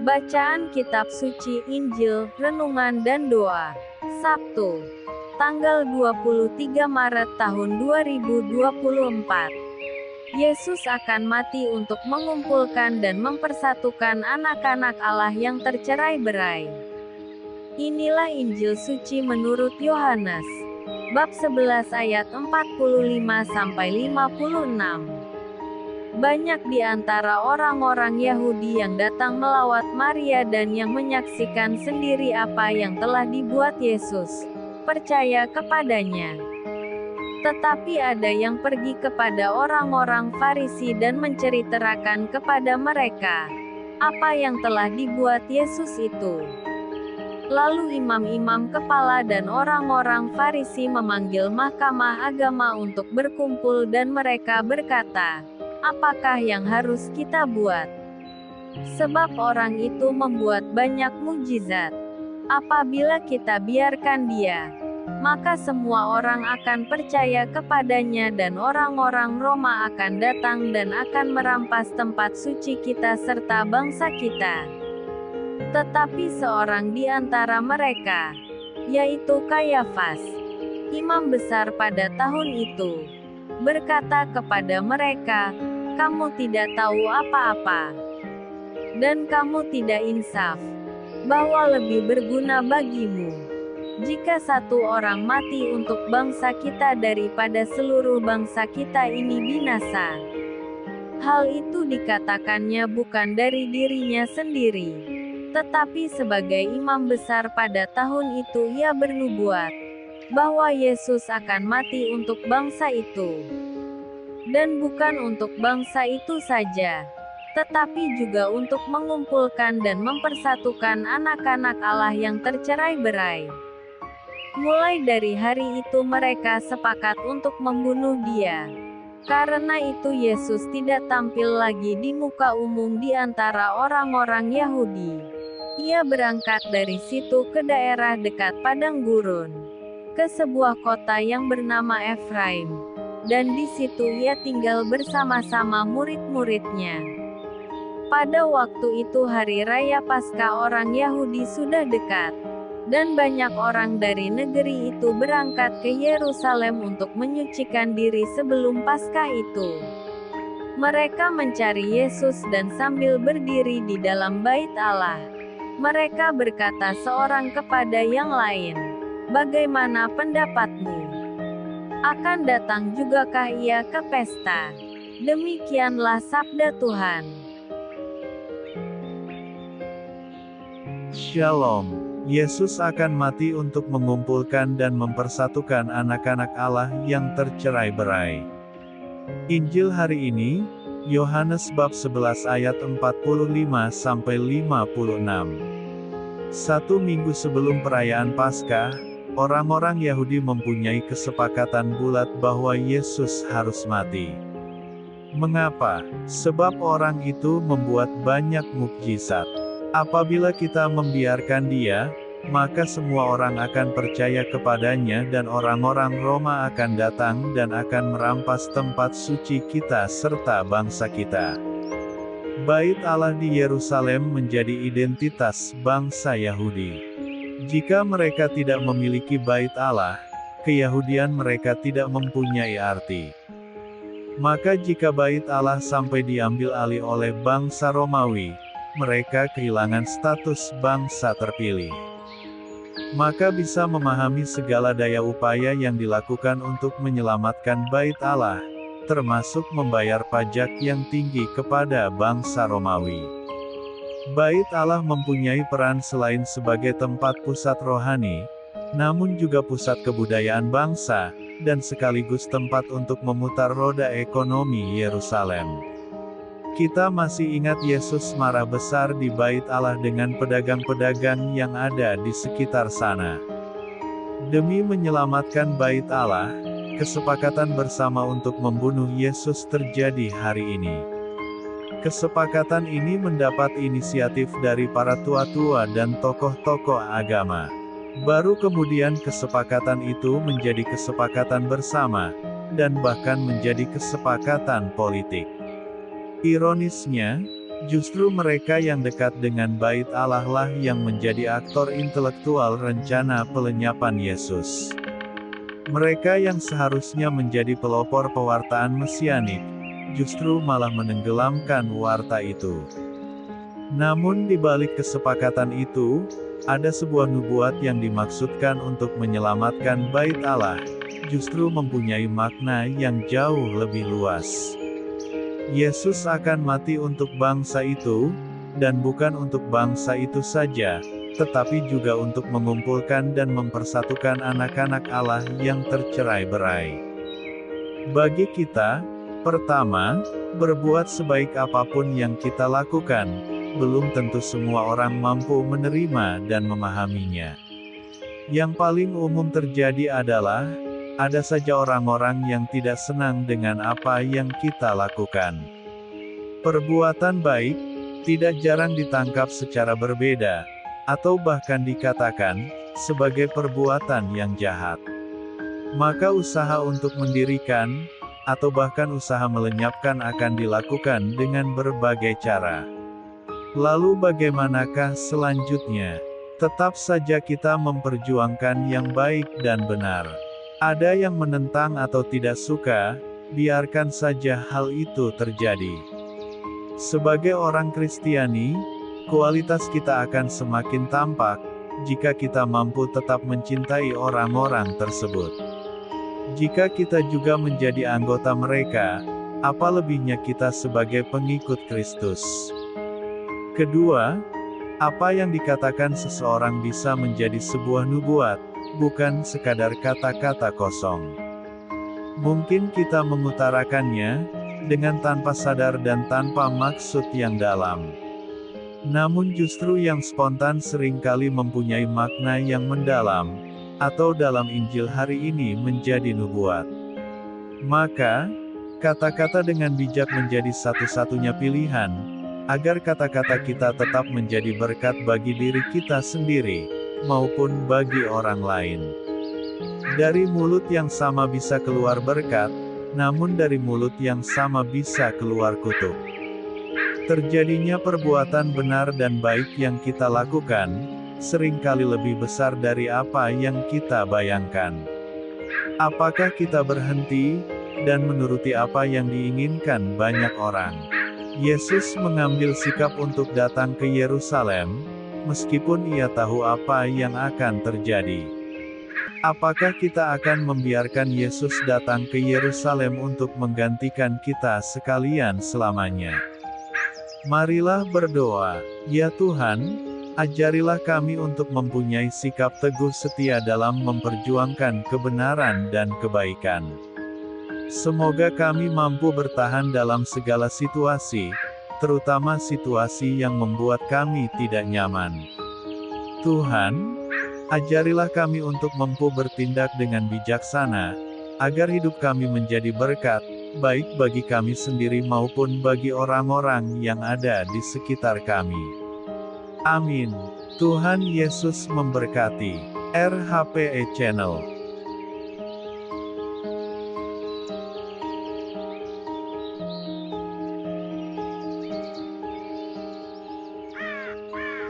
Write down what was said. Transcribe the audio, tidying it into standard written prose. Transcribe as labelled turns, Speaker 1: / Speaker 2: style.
Speaker 1: Bacaan Kitab Suci, Injil, Renungan dan Doa. Sabtu, tanggal 23 Maret tahun 2024. Yesus akan mati untuk mengumpulkan dan mempersatukan anak-anak Allah yang tercerai-berai. Inilah Injil Suci menurut Yohanes. Bab 11 ayat 45-56. Banyak di antara orang-orang Yahudi yang datang melawat Maria dan yang menyaksikan sendiri apa yang telah dibuat Yesus, percaya kepadanya. Tetapi ada yang pergi kepada orang-orang Farisi dan menceritakan kepada mereka apa yang telah dibuat Yesus itu. Lalu imam-imam kepala dan orang-orang Farisi memanggil mahkamah agama untuk berkumpul dan mereka berkata, "Apakah yang harus kita buat? Sebab orang itu membuat banyak mukjizat. Apabila kita biarkan dia, maka semua orang akan percaya kepadanya dan orang-orang Roma akan datang dan akan merampas tempat suci kita serta bangsa kita." Tetapi seorang di antara mereka, yaitu Kayafas, imam besar pada tahun itu, berkata kepada mereka, "Kamu tidak tahu apa-apa, dan kamu tidak insaf, bahwa lebih berguna bagimu jika satu orang mati untuk bangsa kita daripada seluruh bangsa kita ini binasa." Hal itu dikatakannya bukan dari dirinya sendiri, tetapi sebagai imam besar pada tahun itu ia bernubuat bahwa Yesus akan mati untuk bangsa itu. Dan bukan untuk bangsa itu saja, tetapi juga untuk mengumpulkan dan mempersatukan anak-anak Allah yang tercerai-berai. Mulai dari hari itu mereka sepakat untuk membunuh dia. Karena itu Yesus tidak tampil lagi di muka umum di antara orang-orang Yahudi. Ia berangkat dari situ ke daerah dekat padang gurun, ke sebuah kota yang bernama Efraim. Dan di situ ia tinggal bersama-sama murid-muridnya. Pada waktu itu hari raya Paskah orang Yahudi sudah dekat, dan banyak orang dari negeri itu berangkat ke Yerusalem untuk menyucikan diri sebelum Paskah itu. Mereka mencari Yesus dan sambil berdiri di dalam bait Allah, mereka berkata seorang kepada yang lain, "Bagaimana pendapatmu? Akan datang jugakah ia ke pesta?" Demikianlah sabda Tuhan.
Speaker 2: Shalom. Yesus akan mati untuk mengumpulkan dan mempersatukan anak-anak Allah yang tercerai-berai. Injil hari ini, Yohanes bab 11 ayat 45-56. Satu minggu sebelum perayaan Paskah, orang-orang Yahudi mempunyai kesepakatan bulat bahwa Yesus harus mati. Mengapa? Sebab orang itu membuat banyak mukjizat. Apabila kita membiarkan dia, maka semua orang akan percaya kepadanya dan orang-orang Roma akan datang dan akan merampas tempat suci kita serta bangsa kita. Bait Allah di Yerusalem menjadi identitas bangsa Yahudi. Jika mereka tidak memiliki bait Allah, keyahudian mereka tidak mempunyai arti. Maka jika bait Allah sampai diambil alih oleh bangsa Romawi, mereka kehilangan status bangsa terpilih. Maka bisa memahami segala daya upaya yang dilakukan untuk menyelamatkan bait Allah, termasuk membayar pajak yang tinggi kepada bangsa Romawi. Bait Allah mempunyai peran selain sebagai tempat pusat rohani, namun juga pusat kebudayaan bangsa, dan sekaligus tempat untuk memutar roda ekonomi Yerusalem. Kita masih ingat Yesus marah besar di bait Allah dengan pedagang-pedagang yang ada di sekitar sana. Demi menyelamatkan bait Allah, kesepakatan bersama untuk membunuh Yesus terjadi hari ini. Kesepakatan ini mendapat inisiatif dari para tua-tua dan tokoh-tokoh agama. Baru kemudian kesepakatan itu menjadi kesepakatan bersama, dan bahkan menjadi kesepakatan politik. Ironisnya, Justru mereka yang dekat dengan Bait Allah lah yang menjadi aktor intelektual rencana pelenyapan Yesus. Mereka yang seharusnya menjadi pelopor pewartaan mesianik, justru malah menenggelamkan warta itu. Namun di balik kesepakatan itu, ada sebuah nubuat yang dimaksudkan untuk menyelamatkan Bait Allah, justru mempunyai makna yang jauh lebih luas. Yesus akan mati untuk bangsa itu, dan bukan untuk bangsa itu saja, tetapi juga untuk mengumpulkan dan mempersatukan anak-anak Allah yang tercerai-berai. Bagi kita, pertama, berbuat sebaik apapun yang kita lakukan, belum tentu semua orang mampu menerima dan memahaminya. Yang paling umum terjadi adalah, ada saja orang-orang yang tidak senang dengan apa yang kita lakukan. Perbuatan baik tidak jarang ditangkap secara berbeda, atau bahkan dikatakan sebagai perbuatan yang jahat. Maka usaha untuk mendirikan, atau bahkan usaha melenyapkan akan dilakukan dengan berbagai cara. Lalu bagaimanakah selanjutnya? Tetap saja kita memperjuangkan yang baik dan benar. Ada yang menentang atau tidak suka, biarkan saja hal itu terjadi. Sebagai orang Kristiani, kualitas kita akan semakin tampak, jika kita mampu tetap mencintai orang-orang tersebut. Jika kita juga menjadi anggota mereka, apa lebihnya kita sebagai pengikut Kristus? Kedua, apa yang dikatakan seseorang bisa menjadi sebuah nubuat, bukan sekadar kata-kata kosong. Mungkin kita mengutarakannya, dengan tanpa sadar dan tanpa maksud yang dalam. Namun justru yang spontan seringkali mempunyai makna yang mendalam, atau dalam Injil hari ini menjadi nubuat. Maka, kata-kata dengan bijak menjadi satu-satunya pilihan, agar kata-kata kita tetap menjadi berkat bagi diri kita sendiri, maupun bagi orang lain. Dari mulut yang sama bisa keluar berkat, namun dari mulut yang sama bisa keluar kutuk. Terjadinya perbuatan benar dan baik yang kita lakukan, seringkali lebih besar dari apa yang kita bayangkan. Apakah kita berhenti, dan menuruti apa yang diinginkan banyak orang? Yesus mengambil sikap untuk datang ke Yerusalem, meskipun ia tahu apa yang akan terjadi. Apakah kita akan membiarkan Yesus datang ke Yerusalem untuk menggantikan kita sekalian selamanya? Marilah berdoa, ya Tuhan, ajarilah kami untuk mempunyai sikap teguh setia dalam memperjuangkan kebenaran dan kebaikan. Semoga kami mampu bertahan dalam segala situasi, terutama situasi yang membuat kami tidak nyaman. Tuhan, ajarilah kami untuk mampu bertindak dengan bijaksana, agar hidup kami menjadi berkat, baik bagi kami sendiri maupun bagi orang-orang yang ada di sekitar kami. Amin. Tuhan Yesus memberkati. RHPE Channel.